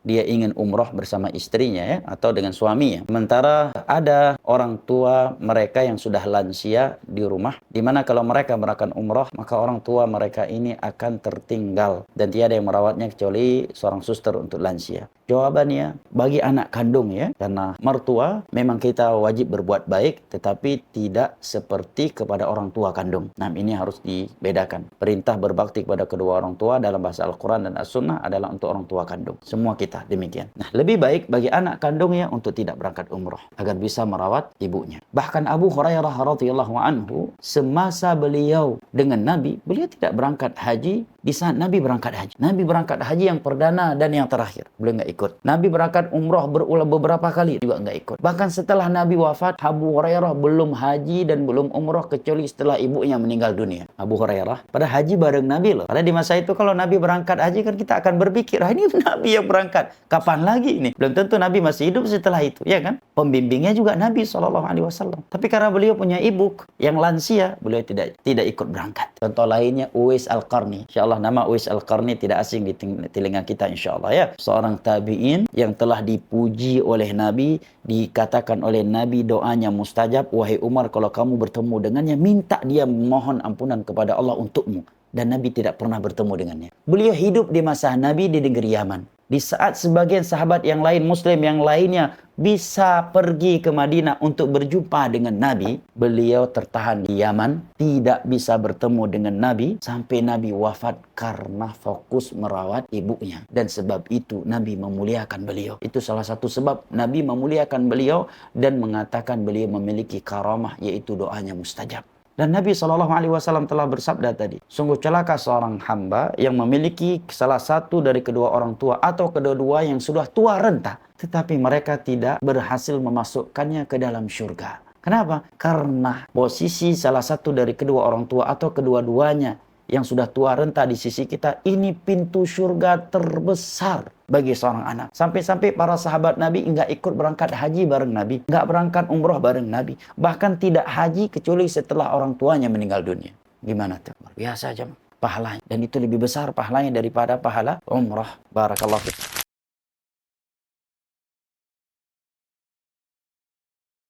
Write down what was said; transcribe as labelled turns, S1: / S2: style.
S1: dia ingin umroh bersama istrinya ya, atau dengan suaminya. Sementara ada orang tua mereka yang sudah lansia di rumah, di mana kalau mereka melakukan umroh, maka orang tua mereka ini akan tertinggal dan tiada yang merawatnya kecuali seorang suster untuk lansia. Jawabannya, bagi anak kandung ya, karena mertua memang kita wajib berbuat baik, tetapi tidak seperti kepada orang tua kandung. Nah, ini harus dibedakan. Perintah berbakti kepada kedua orang tua dalam bahasa Al-Quran dan As-Sunnah adalah untuk orang tua kandung. Semua kita demikian. Nah, lebih baik bagi anak kandungnya untuk tidak berangkat umroh, agar bisa merawat ibunya. Bahkan Abu Hurairah radhiyallahu anhu, semasa beliau dengan Nabi, beliau tidak berangkat haji di saat Nabi berangkat haji. Nabi berangkat haji yang perdana dan yang terakhir, beliau nggak ikut. Nabi berangkat umroh berulang beberapa kali, juga nggak ikut. Bahkan setelah Nabi wafat, Abu Hurairah belum haji dan belum umroh kecuali setelah ibunya meninggal dunia. Abu Hurairah pada haji bareng Nabi loh. Karena di masa itu kalau Nabi berangkat haji kan kita akan berpikir, ini Nabi yang berangkat, kapan lagi ini? Belum tentu Nabi masih hidup setelah itu, ya kan? Pembimbingnya juga Nabi SAW. Tapi karena beliau punya ibu yang lansia, beliau tidak ikut berangkat. Contoh lainnya Uwais Al-Qarni. Insyaallah nama Uwais Al-Qarni tidak asing di telinga kita insyaallah ya. Seorang tabi'in yang telah dipuji oleh Nabi, dikatakan oleh Nabi doanya mustajab. Wahai Umar, kalau kamu bertemu dengannya, minta dia mohon ampunan kepada Allah untukmu. Dan Nabi tidak pernah bertemu dengannya. Beliau hidup di masa Nabi di negeri Yaman. Di saat sebagian sahabat yang lain, Muslim yang lainnya, bisa pergi ke Madinah untuk berjumpa dengan Nabi, beliau tertahan di Yaman, tidak bisa bertemu dengan Nabi, sampai Nabi wafat karena fokus merawat ibunya. Dan sebab itu Nabi memuliakan beliau. Itu salah satu sebab Nabi memuliakan beliau dan mengatakan beliau memiliki karamah, yaitu doanya mustajab. Dan Nabi SAW telah bersabda tadi, sungguh celaka seorang hamba yang memiliki salah satu dari kedua orang tua atau kedua-dua yang sudah tua renta, tetapi mereka tidak berhasil memasukkannya ke dalam surga. Kenapa? Karena posisi salah satu dari kedua orang tua atau kedua-duanya yang sudah tua renta di sisi kita, ini pintu surga terbesar bagi seorang anak. Sampai-sampai para sahabat Nabi enggak ikut berangkat haji bareng Nabi, enggak berangkat umroh bareng Nabi, bahkan tidak haji kecuali setelah orang tuanya meninggal dunia. Gimana tuh? Luar biasa aja pahalanya. Dan itu lebih besar pahalanya daripada pahala umroh. Barakallahu fiik.